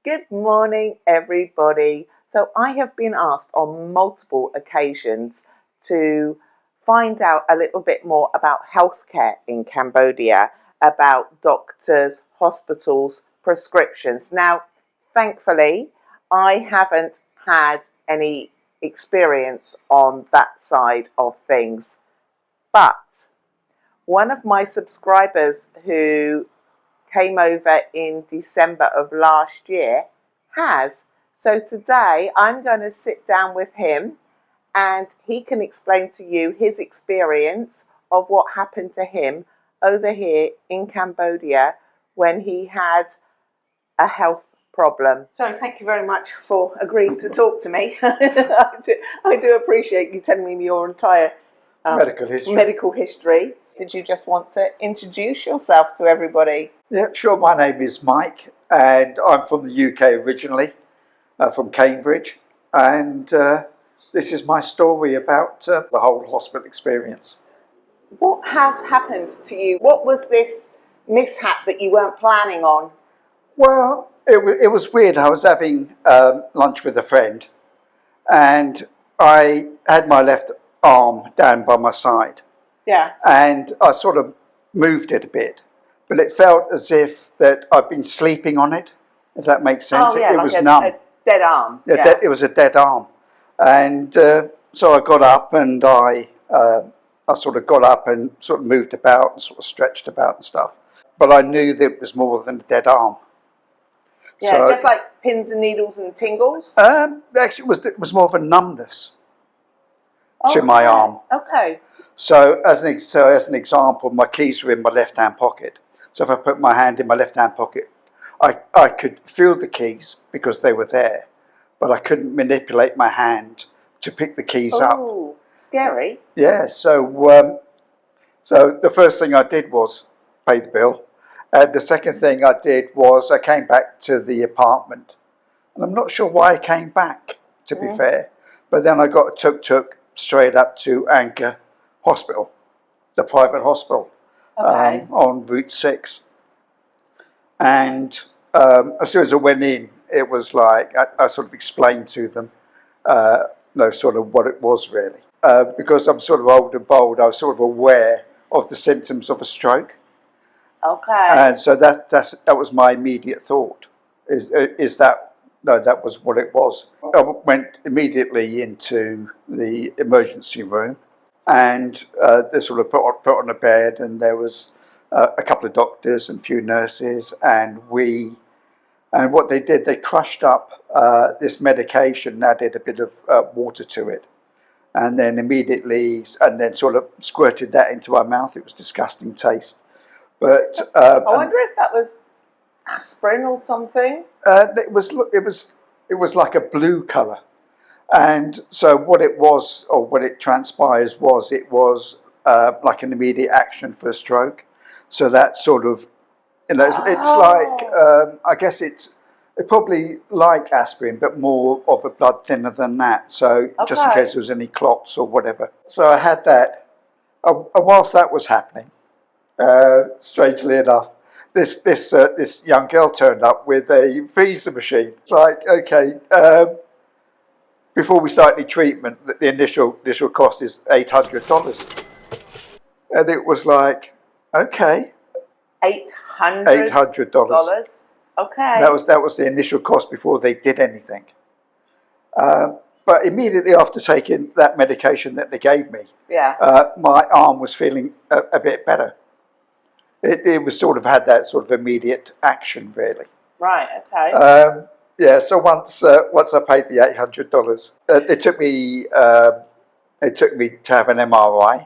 Good morning, everybody. So, I have been asked on multiple occasions to find out a little bit more about healthcare in Cambodia, about doctors, hospitals, prescriptions. Now, thankfully, I haven't had any experience on that side of things, but one of my subscribers who came over in December of last year has. So today I'm going to sit down with him and he can explain to you his experience of what happened to him over here in Cambodia when he had a health problem. So thank you very much for agreeing to talk to me. I do appreciate you telling me your entire medical history. Did you just want to introduce yourself to everybody? Yeah, sure. My name is Mike, and I'm from the UK originally, from Cambridge, and this is my story about the whole hospital experience. What has happened to you? What was this mishap that you weren't planning on? Well, it was weird. I was having lunch with a friend, and I had my left arm down by my side. Yeah. And I sort of moved it a bit, but it felt as if that I'd been sleeping on it, if that makes sense. Oh, yeah, it like was numb. A dead arm. Yeah. It was a dead arm. And so I got up and I sort of got up and sort of moved about and sort of stretched about and stuff. But I knew that it was more than a dead arm. Yeah, so, just like pins and needles and tingles? Actually, it was more of a numbness to my arm. Okay. So as an example, my keys were in my left-hand pocket. So if I put my hand in my left-hand pocket, I could feel the keys because they were there, but I couldn't manipulate my hand to pick the keys up. Oh, scary. Yeah, so the first thing I did was pay the bill. And the second thing I did was I came back to the apartment. And I'm not sure why I came back, to be fair. But then I got a tuk-tuk straight up to Angkor Hospital, the private hospital, on Route 6. And as soon as I went in, it was like I sort of explained to them, sort of what it was really. Because I'm sort of old and bold, I was sort of aware of the symptoms of a stroke. Okay. And so that was my immediate thought. That was what it was. I went immediately into the emergency room. And they sort of put on a bed, and there was a couple of doctors and a few nurses, and what they did, they crushed up this medication, added a bit of water to it, and then sort of squirted that into my mouth. It was disgusting taste. But I wonder if that was aspirin or something. It was like a blue colour. And so what it was, or what it transpires was, it was like an immediate action for a stroke. So that sort of, it's like, I guess it's probably like aspirin, but more of a blood thinner than that. So just in case there was any clots or whatever. So I had that. Whilst that was happening, strangely enough, this young girl turned up with a visa machine. It's like, okay, before we start any treatment, the initial cost is $800, and it was like, okay, $800. Okay, that was the initial cost before they did anything. But immediately after taking that medication that they gave me, my arm was feeling a bit better. It was sort of had that sort of immediate action, really. Right. Okay. Yeah, so once I paid the $800, it took me to have an MRI.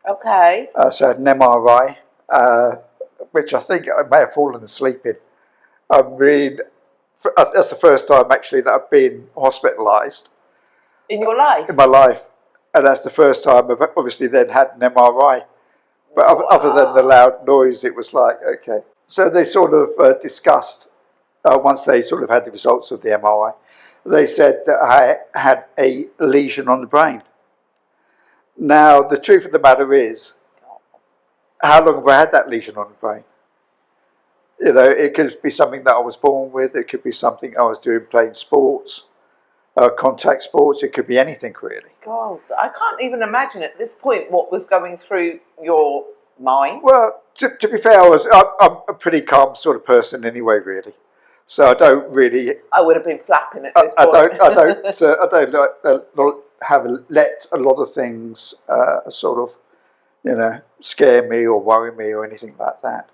Okay. So I had an MRI, which I think I may have fallen asleep in. I mean, that's the first time actually that I've been hospitalised. In your life? In my life. And that's the first time I've obviously then had an MRI. But other than the loud noise, it was like, okay. So they sort of discussed, once they sort of had the results of the MRI, they said that I had a lesion on the brain. Now, the truth of the matter is, how long have I had that lesion on the brain? You know, it could be something that I was born with. It could be something I was doing playing sports, contact sports. It could be anything really. God, I can't even imagine at this point what was going through your mind. Well, to be fair, I'm a pretty calm sort of person anyway, really. So I don't really. I would have been flapping at this I point. I don't have let a lot of things sort of, you know, scare me or worry me or anything like that.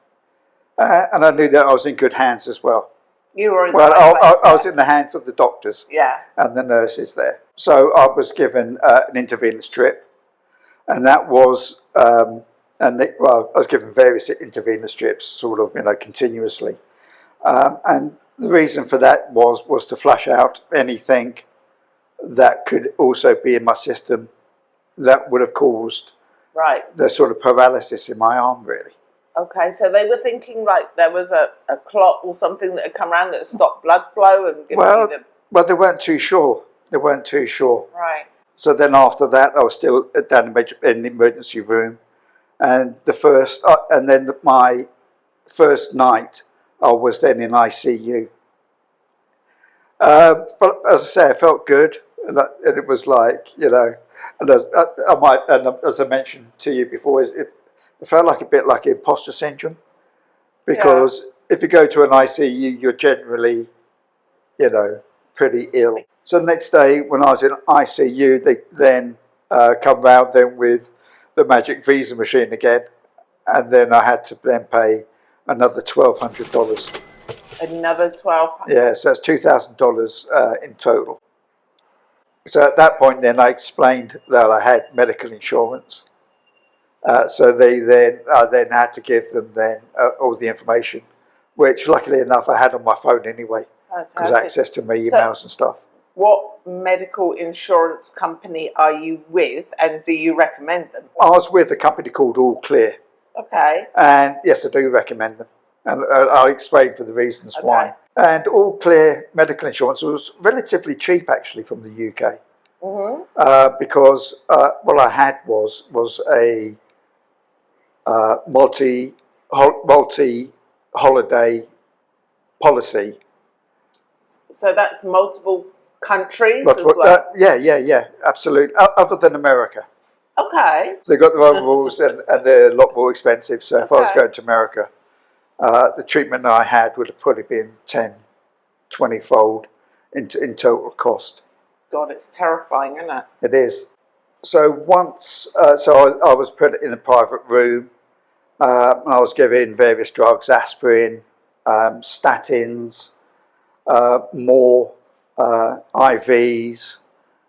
And I knew that I was in good hands as well. You were in Well, the right place, I was in the hands of the doctors and the nurses there. So I was given an intravenous drip, and that was, I was given various intravenous drips, sort of, you know, continuously. And the reason for that was to flush out anything that could also be in my system that would have caused the sort of paralysis in my arm, really. Okay, so they were thinking like there was a clot or something that had come around that stopped blood flow and given you the... Well, they weren't too sure. They weren't too sure. Right. So then after that, I was still down in the emergency room, and my first night, I was then in ICU. But as I say, I felt good, and it was like, you know, and as I mentioned to you before, it felt like a bit like imposter syndrome, because if you go to an ICU, you're generally, you know, pretty ill. So the next day, when I was in ICU, they then come round then with the magic visa machine again, and then I had to then pay another $1,200. Another $1,200. Yeah, so that's $2,000 in total. So at that point, then I explained that I had medical insurance. So they then had to give them then all the information, which luckily enough I had on my phone anyway, because access to my emails and stuff. What medical insurance company are you with, and do you recommend them? I was with a company called AllClear. Okay. And yes, I do recommend them, and I'll explain for the reasons why. And AllClear medical insurance was relatively cheap actually from the UK, because what I had was a multi holiday policy. So that's multiple countries as well? Yeah, absolutely. Other than America. Okay. So they've got their own rules, and they're a lot more expensive. So if I was going to America, the treatment I had would have probably been 10, 20-fold in total cost. God, it's terrifying, isn't it? It is. So once, I was put in a private room, and I was given various drugs, aspirin, statins, more IVs,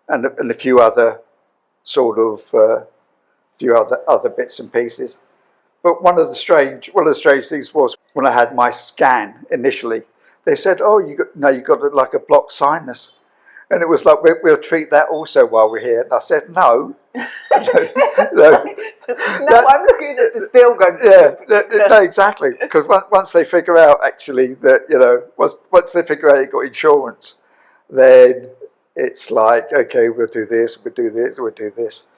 and a few other sort of other bits and pieces. But one of the strange things was when I had my scan initially, they said, "Oh, you got like a blocked sinus," and it was like, "We'll treat that also while we're here." And I said, "No, no, I'm looking at this bill going." No, exactly, because once they figure out actually that, you know, once they figure out you got insurance, then it's like, okay, we'll do this, we'll do this, we'll do this.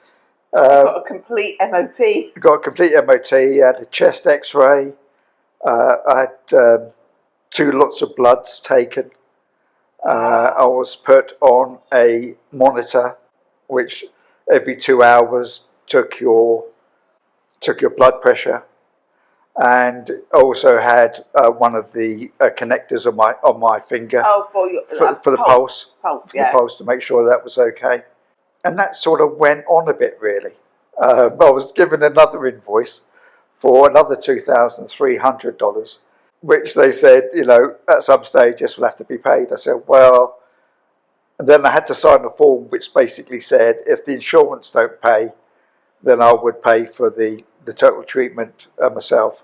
Got a complete MOT. Got a complete MOT. I had a chest X-ray. I had 2 lots of bloods taken. I was put on a monitor, which every 2 hours took your blood pressure, and also had one of the connectors on my finger. Oh, for the pulse. Yeah. The pulse, to make sure that was okay. And that sort of went on a bit, really. I was given another invoice for another $2,300, which they said, you know, at some stage this will have to be paid. I said, well, and then I had to sign a form which basically said if the insurance don't pay, then I would pay for the total treatment myself.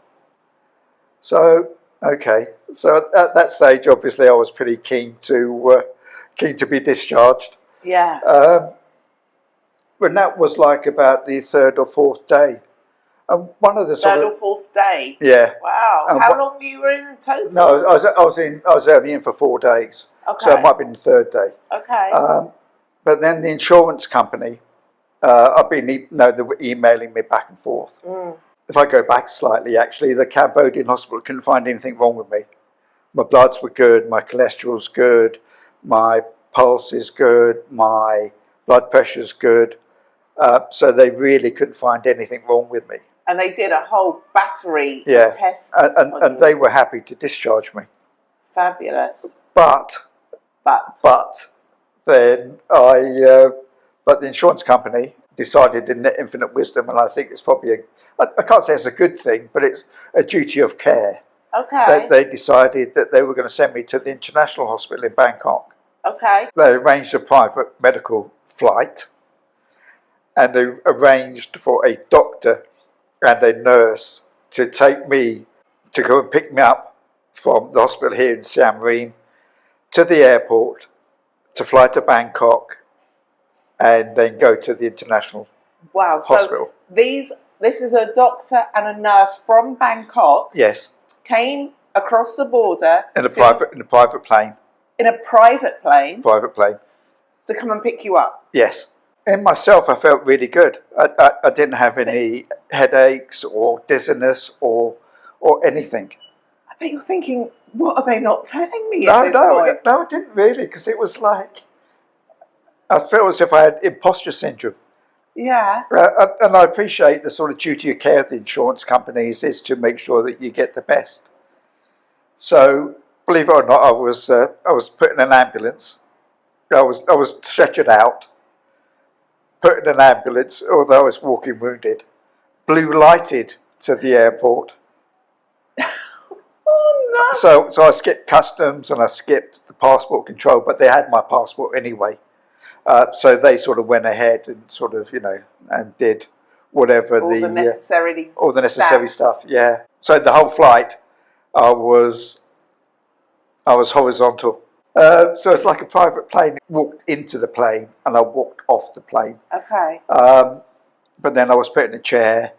So, okay. So at that stage, obviously, I was pretty keen to be discharged. Yeah. When that was like about the 3rd or 4th day. And one of the third or 4th day? Yeah. Wow. How long were you in total? No, I was only in for 4 days. Okay. So it might have been the 3rd day. Okay. But then the insurance company, they were emailing me back and forth. if I go back slightly, actually, the Cambodian hospital couldn't find anything wrong with me. My bloods were good, my cholesterol's good, my pulse is good, my blood pressure's good. So they really couldn't find anything wrong with me. And they did a whole battery of tests. And they were happy to discharge me. Fabulous. But then but the insurance company decided in their infinite wisdom, and I think it's probably I can't say it's a good thing, but it's a duty of care. Okay. They decided that they were going to send me to the international hospital in Bangkok. Okay. They arranged a private medical flight, and they arranged for a doctor and a nurse to take me to go and pick me up from the hospital here in Siem to the airport, to fly to Bangkok, and then go to the international hospital. So this is a doctor and a nurse from Bangkok. Yes. Came across the border In a private plane. In a private plane. Private plane. To come and pick you up. Yes. In myself, I felt really good. I didn't have any headaches or dizziness or anything. I bet you're thinking, what are they not telling me at this point? No, I didn't really, because it was like, I felt as if I had imposter syndrome. Yeah. And I appreciate the sort of duty of care of the insurance companies is to make sure that you get the best. So, believe it or not, I was put in an ambulance. I was stretchered out, put in an ambulance, although I was walking wounded, blue lighted to the airport. Oh no! So I skipped customs and I skipped the passport control, but they had my passport anyway. So they sort of went ahead and sort of, and did whatever all the necessary stuff. Yeah. So the whole flight, I was horizontal. So it's like a private plane. I walked into the plane and I walked off the plane. Okay. But then I was put in a chair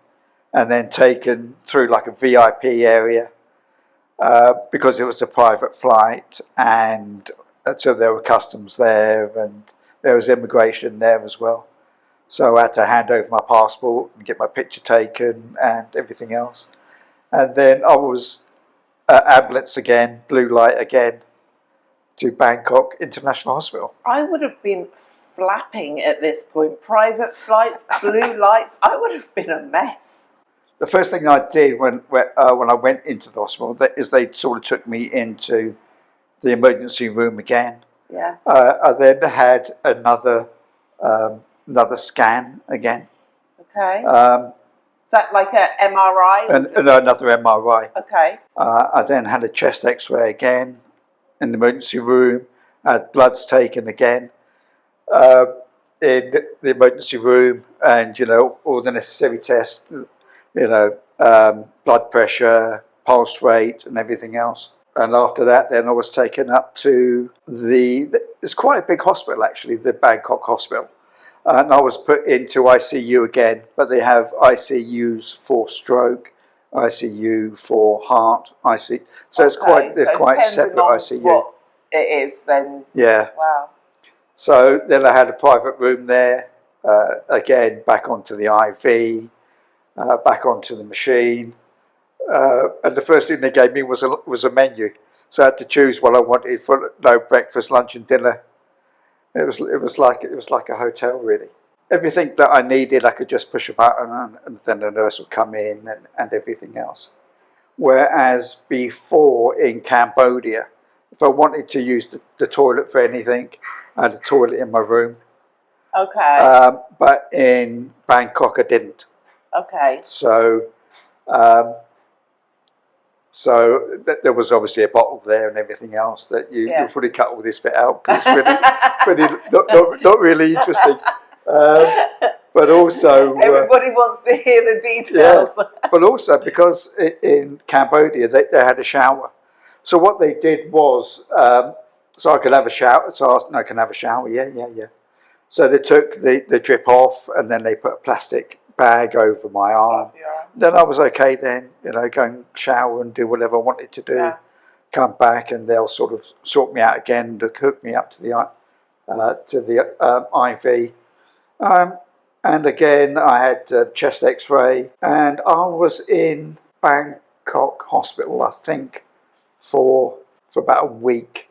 and then taken through like a VIP area because it was a private flight, and so there were customs there and there was immigration there as well. So I had to hand over my passport and get my picture taken and everything else. And then I was ambulance again, blue light again, to Bangkok International Hospital. I would have been flapping at this point. Private flights, blue lights, I would have been a mess. The first thing I did when I went into the hospital is they sort of took me into the emergency room again. Yeah. I then had another scan again. Okay. Is that like an MRI? And another MRI. Okay. I then had a chest X-ray again in the emergency room. I had bloods taken again in the emergency room, and all the necessary tests. Blood pressure, pulse rate, and everything else. And after that, then I was taken up to it's quite a big hospital actually, the Bangkok hospital. And I was put into ICU again, but they have ICUs for stroke, ICU for heart, ICU. So it's quite separate ICU. What it is then. Yeah. Wow. So then I had a private room there, again back onto the IV, back onto the machine. And the first thing they gave me was a menu, so I had to choose what I wanted for breakfast, lunch, and dinner. It was like a hotel really. Everything that I needed, I could just push a button and then the nurse would come in and everything else. Whereas before in Cambodia, if I wanted to use the toilet for anything, I had a toilet in my room. Okay. But in Bangkok, I didn't. Okay. So there was obviously a bottle there and everything else that you'll probably cut all this bit out because it's really not really interesting. But also everybody wants to hear the details. Yeah, but also because in Cambodia they had a shower. So what they did was, so I could have a shower. So I asked, no, I can have a shower. Yeah. So they took the drip off and then they put a plastic bag over my arm. Yeah. Then I was okay then, go and shower and do whatever I wanted to do. Yeah. Come back and they'll sort of sort me out again to hook me up to the IV. And again, I had a chest X-ray, and I was in Bangkok Hospital, I think, for about a week.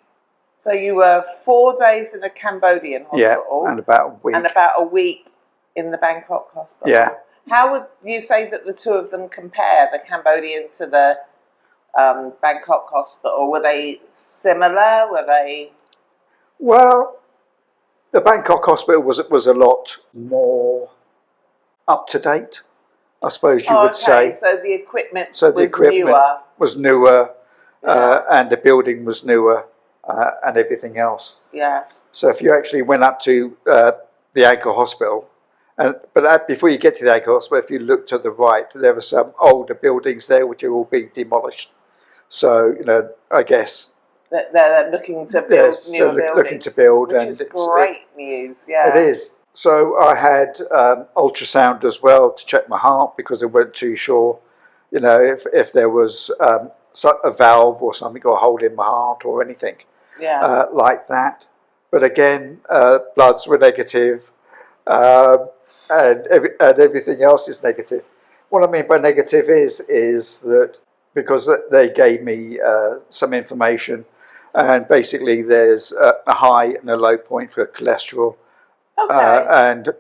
So you were 4 days in a Cambodian hospital. Yeah, and about a week. And about a week in the Bangkok hospital. Yeah. How would you say that the two of them compare, the Cambodian to the Bangkok hospital? Were they similar? Were they? Well, the Bangkok hospital was a lot more up to date, I suppose you would say. So the equipment was newer, Yeah. and the building was newer, and everything else. Yeah. So if you actually went up to the Angkor Hospital, but before you get to the Angkor Hospital, if you look to the right, there were some older buildings there which are all being demolished. So, I guess they're looking to build newer buildings. Looking to build, which and is great news. Yeah, it is. So I had ultrasound as well to check my heart because they weren't too sure, if there was a valve or something or a hole in my heart or anything like that. But again, bloods were negative, and everything else is negative. What I mean by negative is that because they gave me some information, and basically there's a high and a low point for cholesterol, and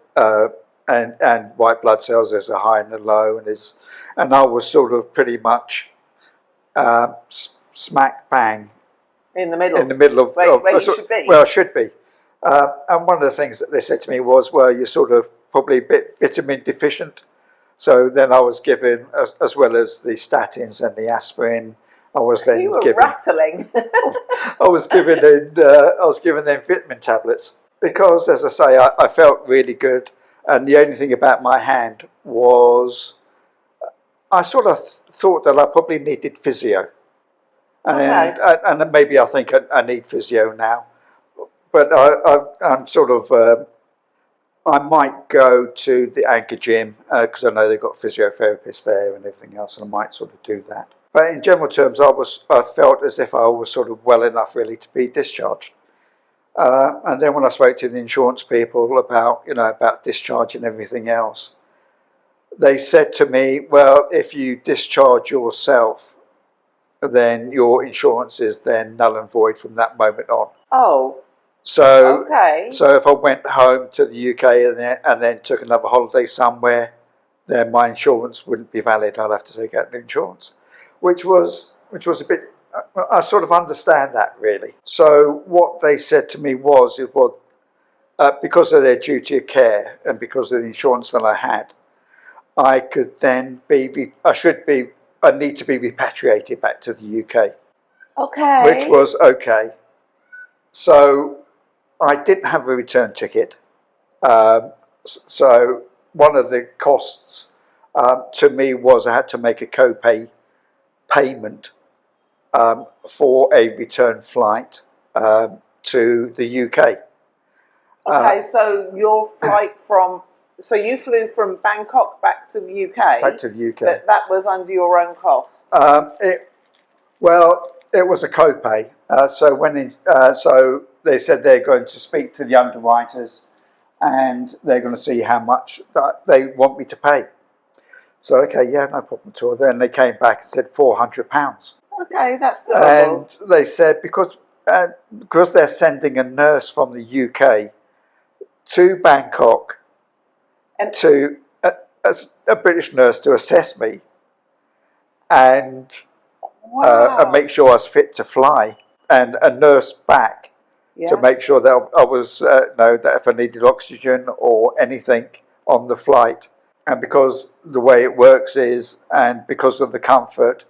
white blood cells. There's a high and a low, and I was sort of pretty much smack bang in the middle of where you should be. Well, I should be. And one of the things that they said to me was, well, you're sort of probably a bit vitamin deficient. So then I was given, as well as the statins and the aspirin, I was then rattling. I was given them vitamin tablets because, as I say, I felt really good. And the only thing about my hand was, I sort of thought that I probably needed physio, and maybe I think I need physio now. But I'm sort of, I might go to the Anchor gym because I know they've got physiotherapists there and everything else, and I might sort of do that. But in general terms, I felt as if I was sort of well enough really to be discharged. And then when I spoke to the insurance people about discharge and everything else, they said to me, well, if you discharge yourself, then your insurance is then null and void from that moment on. Oh. So if I went home to the UK and then took another holiday somewhere, then my insurance wouldn't be valid. I'd have to take out the insurance, which was a bit. I sort of understand that really. So what they said to me was, because of their duty of care and because of the insurance that I had, I could then I need to be repatriated back to the UK. Okay. Which was okay. So I didn't have a return ticket. So one of the costs to me was I had to make a co-pay payment for a return flight to the UK. Okay, so your flight so you flew from Bangkok back to the UK? Back to the UK. That was under your own cost? It was a co-pay. So they said they're going to speak to the underwriters and they're going to see how much that they want me to pay. So, okay, yeah, no problem at all. Then they came back and said £400. Okay, that's doable. And they said because they're sending a nurse from the UK to Bangkok and to a British nurse to assess me and make sure I was fit to fly, and a nurse back to make sure that I was that if I needed oxygen or anything on the flight. And because the way it works is, and because of the comfort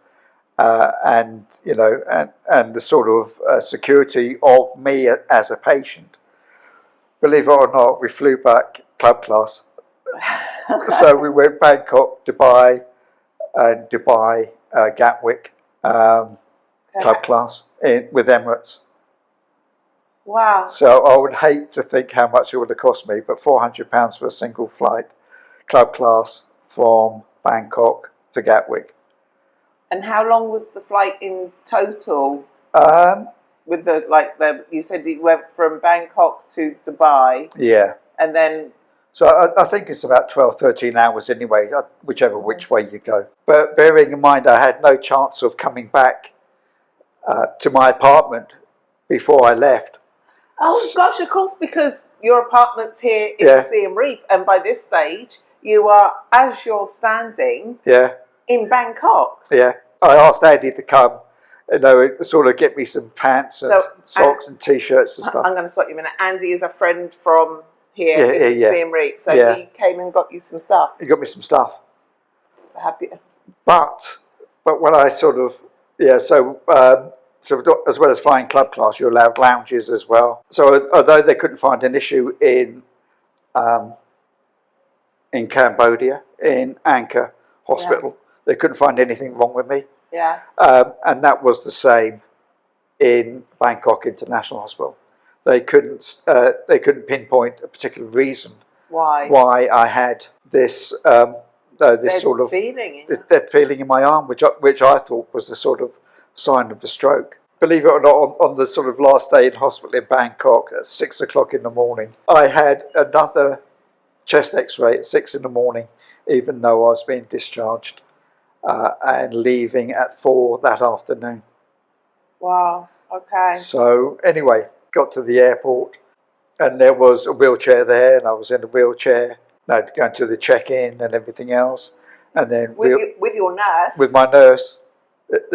and the sort of security of me as a patient, believe it or not, we flew back club class. So we went Bangkok, Dubai, and Gatwick club class with Emirates. Wow. So I would hate to think how much it would have cost me, but £400 for a single flight, club class from Bangkok to Gatwick. And how long was the flight in total? With you said you went from Bangkok to Dubai. Yeah. And then So I think it's about 12, 13 hours anyway, whichever which way you go. But bearing in mind I had no chance of coming back to my apartment before I left. Oh gosh, of course, because your apartment's here in Yeah. Siem Reap, and by this stage you are, as you're standing, Yeah, in Bangkok. yeah. I asked Andy to come, sort of get me some pants and So, socks and t-shirts and stuff. I'm going to stop you a minute. Andy is a friend from here Yeah, in yeah. Siem Reap, so Yeah. he came and got you some stuff. He got me some stuff. Happy. But when I sort of, so as well as flying club class, you're allowed lounges as well. So although they couldn't find an issue in Cambodia, in Angkor Hospital, they couldn't find anything wrong with me. Yeah. And that was the same in Bangkok International Hospital. They couldn't pinpoint a particular reason why I had this sort of feeling. dead feeling in my arm, which I thought was the sort of sign of a stroke. Believe it or not, on the sort of last day in hospital in Bangkok at 6 o'clock in the morning, I had another chest X-ray at 6 in the morning, even though I was being discharged and leaving at 4 that afternoon. Wow. Okay. So anyway, got to the airport, and there was a wheelchair there, and I was in a wheelchair. Going to the check-in and everything else, and then with your nurse. with my nurse.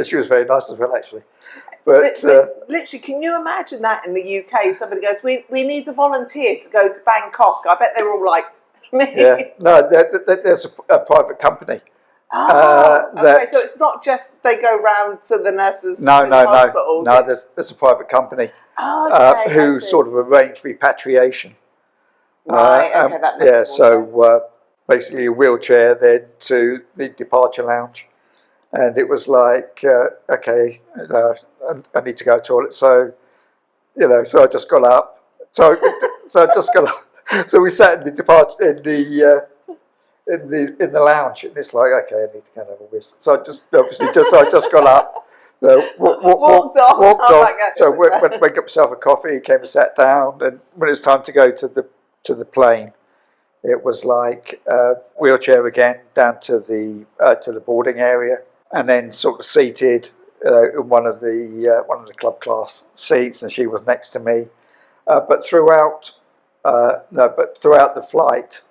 She was very nice as well, actually. But literally, can you imagine that in the UK? Somebody goes, "We need a volunteer to go to Bangkok." I bet they're all like, "Me." Yeah, no, there's a private company. Okay, so it's not just they go round to the nurses. Hospitals. No. There's a private company who sort of arrange repatriation. Right. Okay, that makes sense. Basically a wheelchair then to the departure lounge, and it was like, okay, I need to go to the toilet. So, so I just got up. So I just got up. So we sat in the departure in the lounge, and it's like, okay, I need to go and have a whisk. So I just got up, walked off. So went got myself a coffee, came and sat down, and when it was time to go to the plane, it was like wheelchair again down to the boarding area, and then sort of seated in one of the club class seats, and she was next to me. But throughout the flight,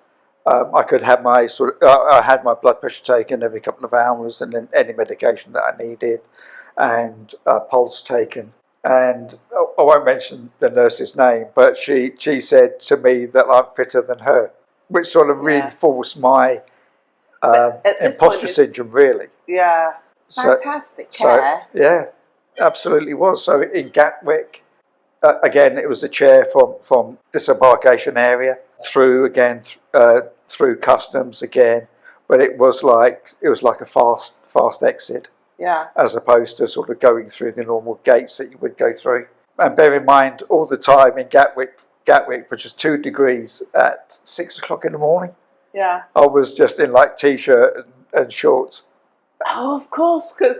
I could have I had my blood pressure taken every couple of hours, and then any medication that I needed, and pulse taken. And I won't mention the nurse's name, but she said to me that I'm fitter than her, which sort of reinforced my imposter syndrome, really. Yeah, fantastic care. So, yeah, absolutely was. So in Gatwick, again, it was a chair from disembarkation area through customs again, but it was like a fast exit. Yeah. As opposed to sort of going through the normal gates that you would go through. And bear in mind, all the time in Gatwick, which is 2 degrees at 6 o'clock in the morning. Yeah. I was just in like t-shirt and shorts. Oh, of course, because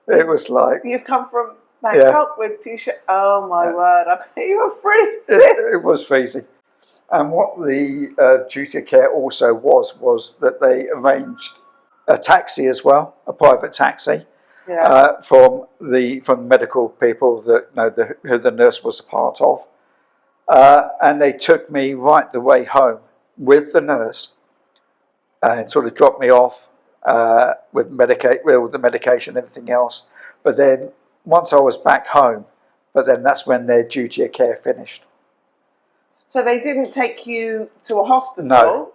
it was like you've come from Bangkok with t-shirt. Oh my word! I bet you were freezing. It was freezing. And what the duty of care also was that they arranged a taxi as well, a private taxi. Yeah. From the medical people that who the nurse was a part of, and they took me right the way home with the nurse, and sort of dropped me off with the medication and everything else. But then once I was back home, that's when their duty of care finished. So they didn't take you to a hospital?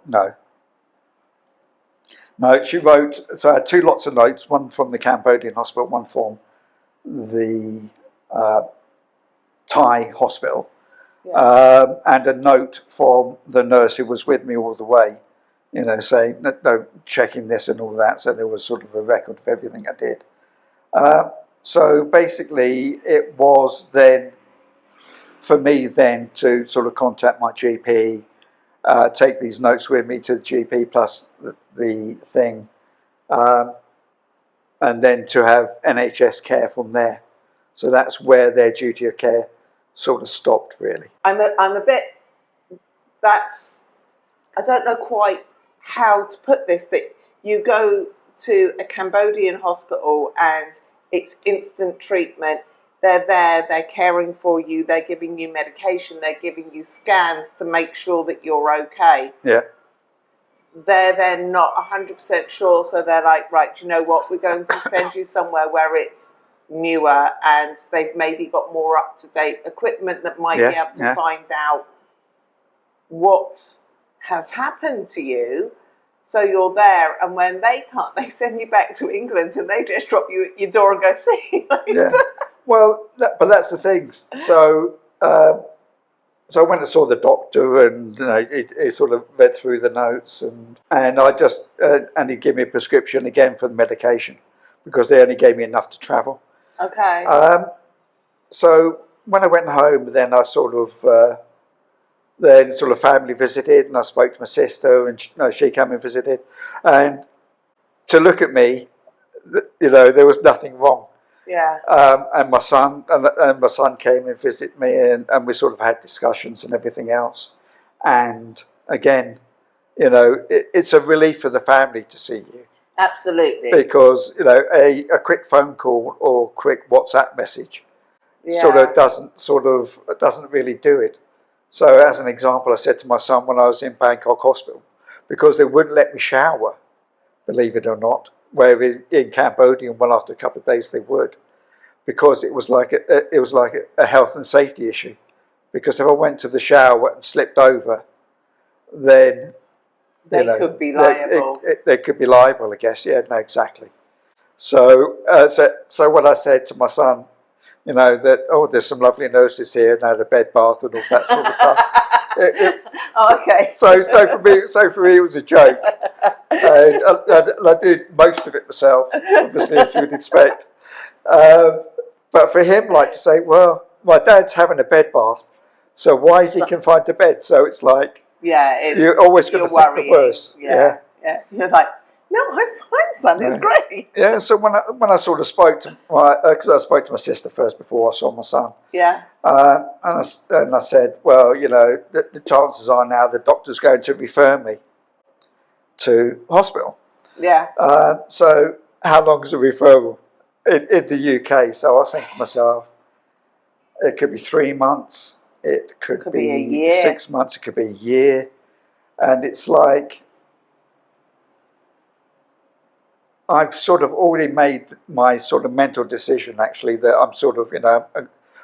No, she wrote, so I had 2 lots of notes, one from the Cambodian hospital, one from the Thai hospital, and a note from the nurse who was with me all the way, saying, no, checking this and all that, so there was sort of a record of everything I did. So basically it was then, for me then, to sort of contact my GP, take these notes with me to the GP plus the thing, and then to have NHS care from there. So that's where their duty of care sort of stopped, really. I'm a bit. That's I don't know quite how to put this, but you go to a Cambodian hospital and it's instant treatment. They're there, they're caring for you, they're giving you medication, they're giving you scans to make sure that you're okay. Yeah. They're then not 100% sure, so they're like, right, do you know what, we're going to send you somewhere where it's newer and they've maybe got more up-to-date equipment that might be able to find out what has happened to you. So you're there, and when they can't, they send you back to England and they just drop you at your door and go, see you later. Yeah. Well, but that's the thing. So so I went and saw the doctor, and he sort of read through the notes, and I just and he gave me a prescription again for the medication because they only gave me enough to travel. Okay. So when I went home, then I sort of then sort of family visited, and I spoke to my sister, and she came and visited, and to look at me, there was nothing wrong. Yeah. And my son came and visited me, and we sort of had discussions and everything else. And again, it's a relief for the family to see you. Absolutely. Because a quick phone call or quick WhatsApp message doesn't really do it. So as an example, I said to my son when I was in Bangkok hospital, because they wouldn't let me shower, believe it or not, whereas in Cambodia, well, after a couple of days they would, because it was like a health and safety issue. Because if I went to the shower and slipped over, then they could be liable. They could be liable, I guess. Yeah, no, exactly. So when I said to my son, that there's some lovely nurses here and had a bed bath and all that sort of stuff. Okay. So for me, it was a joke. And I did most of it myself, obviously, as you would expect. But for him, like to say, well, my dad's having a bed bath, so why is he confined to bed? So it's like, you're always going to think the worst. Yeah. You're like, no, I'm fine, son. It's great. Yeah. So when I sort of spoke to because I spoke to my sister first before I saw my son. Yeah. And I said, well, the chances are now the doctor's going to refer me to hospital. Yeah. So how long is a referral in the UK? So I was thinking to myself, it could be 3 months, it could be a year. 6 months, it could be a year, and it's like I've sort of already made my sort of mental decision, actually, that I'm sort of,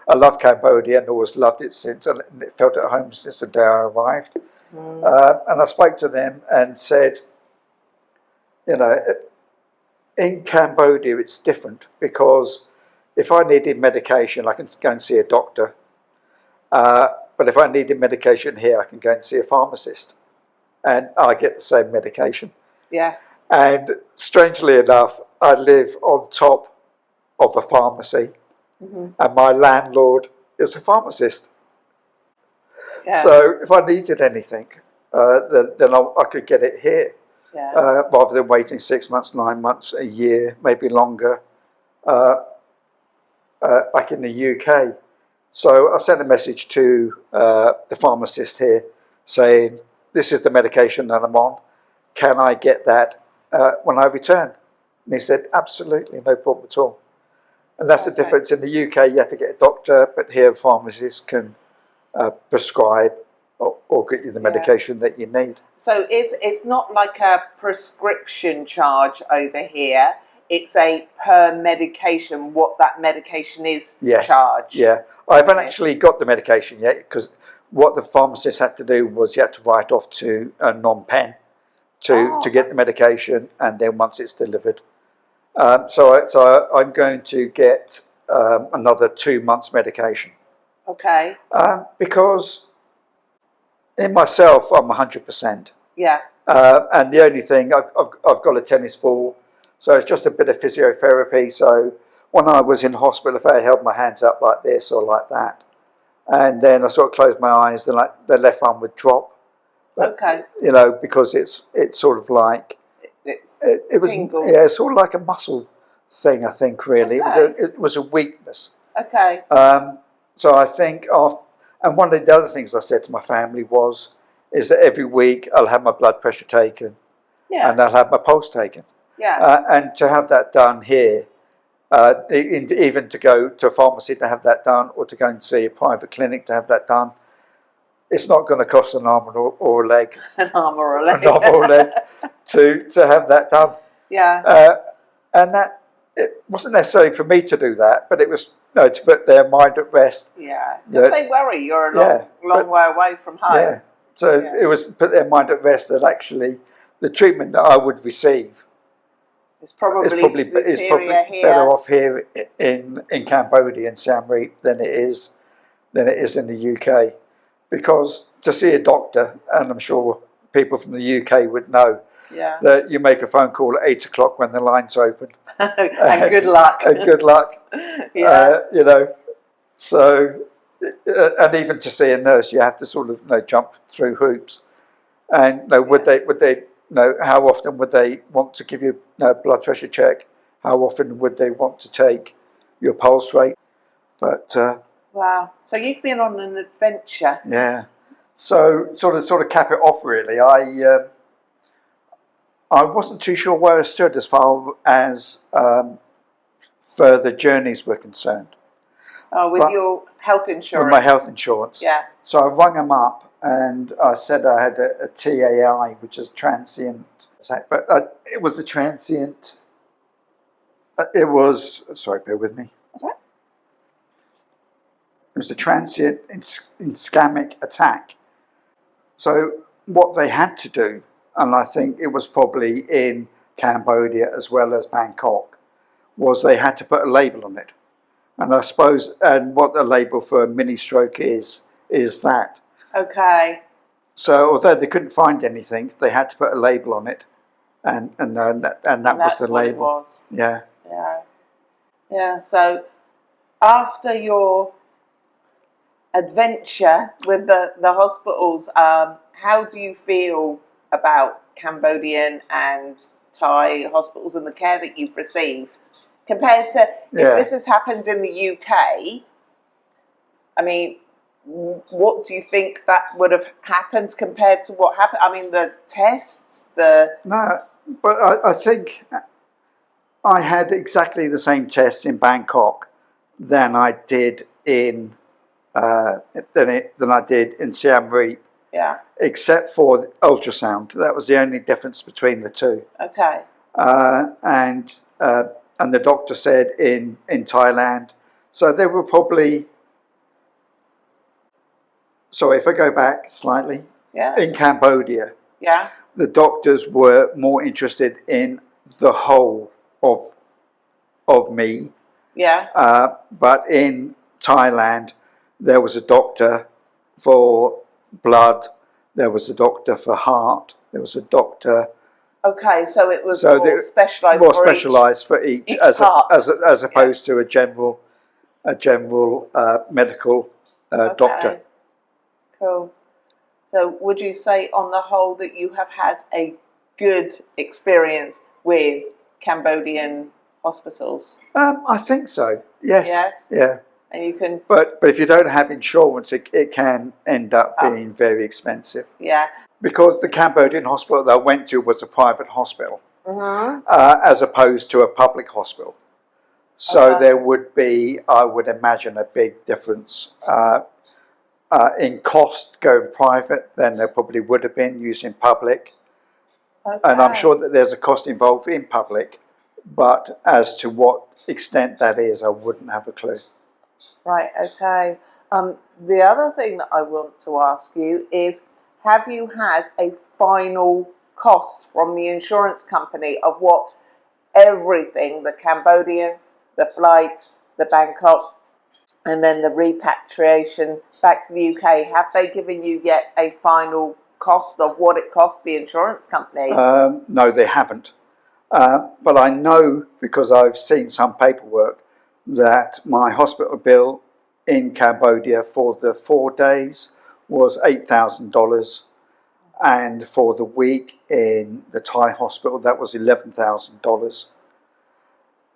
I love Cambodia and always loved it since, and it felt at home since the day I arrived. And I spoke to them and said, in Cambodia it's different, because if I needed medication, I can go and see a doctor. But if I needed medication here, I can go and see a pharmacist, and I get the same medication. Yes. And strangely enough, I live on top of a pharmacy, and my landlord is a pharmacist. Yeah. So if I needed anything, then I could get it here, rather than waiting 6 months, 9 months, a year, maybe longer, back in the UK. So I sent a message to the pharmacist here saying, this is the medication that I'm on. Can I get that when I return? And he said, absolutely, no problem at all. And that's the difference. In the UK, you have to get a doctor, but here pharmacists can prescribe or get you the medication that you need. So it's not like a prescription charge over here. It's a per medication, what that medication is charge. Yeah, I haven't actually got the medication yet, because what the pharmacist had to do was he had to write off to a non-pen to get the medication, and then once it's delivered. So I'm going to get another 2 months medication. Okay. Because in myself, I'm 100%. Yeah. And the only thing, I've got a tennis ball, so it's just a bit of physiotherapy. So when I was in hospital, if I held my hands up like this or like that, and then I sort of closed my eyes, then the left arm would drop. But, because it's sort of like it was tingles. Yeah, it's sort of like a muscle thing, I think. Really, it was a weakness. Okay. So I think and one of the other things I said to my family was, is that every week I'll have my blood pressure taken Yeah. and I'll have my pulse taken. Yeah. And to have that done here, even to go to a pharmacy to have that done, or to go and see a private clinic to have that done, it's not going to cost an arm or a leg. An arm or a leg. An arm or a leg to have that done. Yeah. And that, it wasn't necessarily for me to do that, but it was to put their mind at rest. Yeah. Because they worry you're a long way away from home. Yeah. So it was put their mind at rest that actually the treatment that I would receive is probably here. better off here in Cambodia and Siem Reap than it is in the UK, because to see a doctor, and I'm sure people from the UK would know, that you make a phone call at 8 o'clock when the line's open, and good luck. And good luck. You know, so and even to see a nurse, you have to sort of jump through hoops. And would they how often would they want to give you a blood pressure check? How often would they want to take your pulse rate? But wow, so you've been on an adventure. Yeah. So sort of cap it off. Really, I wasn't too sure where I stood as far as further journeys were concerned. Oh, with your health insurance. With my health insurance. Yeah. So I rang them up and I said I had a TAI, which is transient. But it was the transient. It was, sorry, bear with me. Okay. It was the transient ischemic attack. So what they had to do, and I think it was probably in Cambodia as well as Bangkok, was they had to put a label on it. And I suppose, and what the label for a mini stroke is that. Okay. So although they couldn't find anything, they had to put a label on it, and that was the label. What it was. Yeah. Yeah. Yeah. So after your adventure with the hospitals, how do you feel about Cambodian and Thai hospitals and the care that you've received compared to if this has happened in the UK? I mean, what do you think that would have happened compared to what happened? I mean, the tests, No, but I think I had exactly the same test in Bangkok than I did in than I did in Siem Reap. Yeah. Except for ultrasound. That was the only difference between the two. Okay. And the doctor said in Thailand. So they were probably. Sorry, if I go back slightly. Yeah. In Cambodia. Yeah. The doctors were more interested in the whole of me. Yeah. But in Thailand, there was a doctor for blood, there was a doctor for heart, there was a doctor. Okay, so it was more specialised. More specialised for each as opposed to a general medical doctor. Cool. So would you say on the whole that you have had a good experience with Cambodian hospitals? I think so. Yes. Yes. Yeah. And you can. But if you don't have insurance, it can end up being very expensive. Yeah. Because the Cambodian hospital that I went to was a private hospital, as opposed to a public hospital. So there would be, I would imagine, a big difference in cost going private than there probably would have been using public. Okay. And I'm sure that there's a cost involved in public, but as to what extent that is, I wouldn't have a clue. Right, okay. The other thing that I want to ask you is, have you had a final cost from the insurance company of what everything, the Cambodian, the flight, the Bangkok, and then the repatriation back to the UK, have they given you yet a final cost of what it cost the insurance company? No, they haven't. But I know, because I've seen some paperwork, that my hospital bill in Cambodia for the 4 days was $8,000, and for the week in the Thai hospital that was $11,000.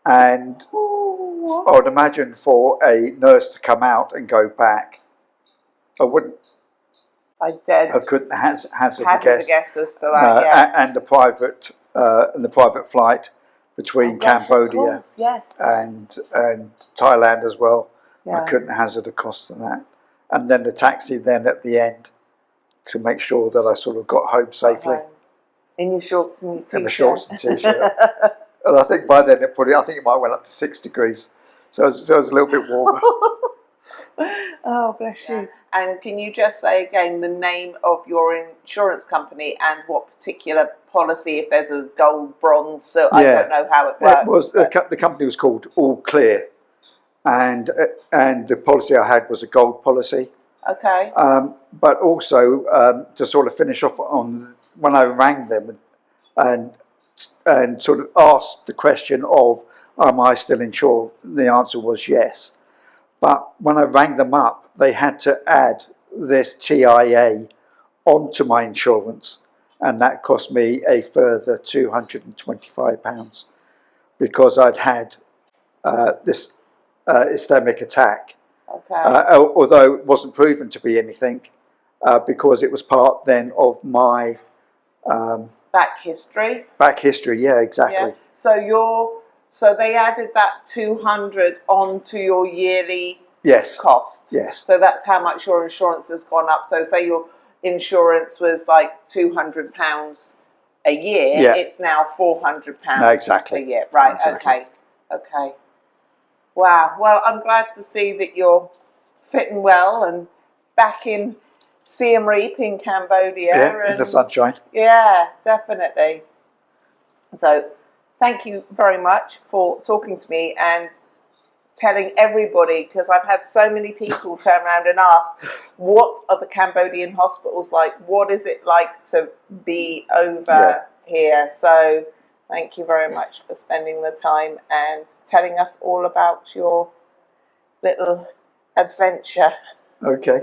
And I would imagine for a nurse to come out and go back, I wouldn't. I did. I couldn't hazard a Hazard a guess. guess as to that, yeah. And the private flight between Oh, gosh, of Cambodia course, yes. and Thailand as well. Yeah. I couldn't hazard a cost on that. And then the taxi then at the end to make sure that I sort of got home safely. In your shorts and your t-shirt. In my shorts and t-shirt. And I think by then I think it might have went up to 6 degrees. So it was a little bit warmer. Oh, bless you. And can you just say again the name of your insurance company and what particular policy, if there's a gold, bronze, so I don't know how it works. It was, the company was called AllClear, and the policy I had was a gold policy. Okay. But also to sort of finish off on when I rang them and sort of asked the question of, am I still insured? The answer was yes. But when I rang them up, they had to add this TIA onto my insurance, and that cost me a further £225 because I'd had this ischemic attack. Okay. Although it wasn't proven to be anything, because it was part then of my back history. Back history, yeah, exactly. Yeah. So they added that 200 onto your yearly cost. Yes. So that's how much your insurance has gone up. So say your insurance was like £200 a year, it's now £400 a year. Right, exactly. Okay. Wow. Well, I'm glad to see that you're fitting well and back in Siem Reap in Cambodia. Yeah, in the sunshine. Yeah, definitely. So thank you very much for talking to me and telling everybody, because I've had so many people turn around and ask, what are the Cambodian hospitals like? What is it like to be over here? So thank you very much for spending the time and telling us all about your little adventure. Okay.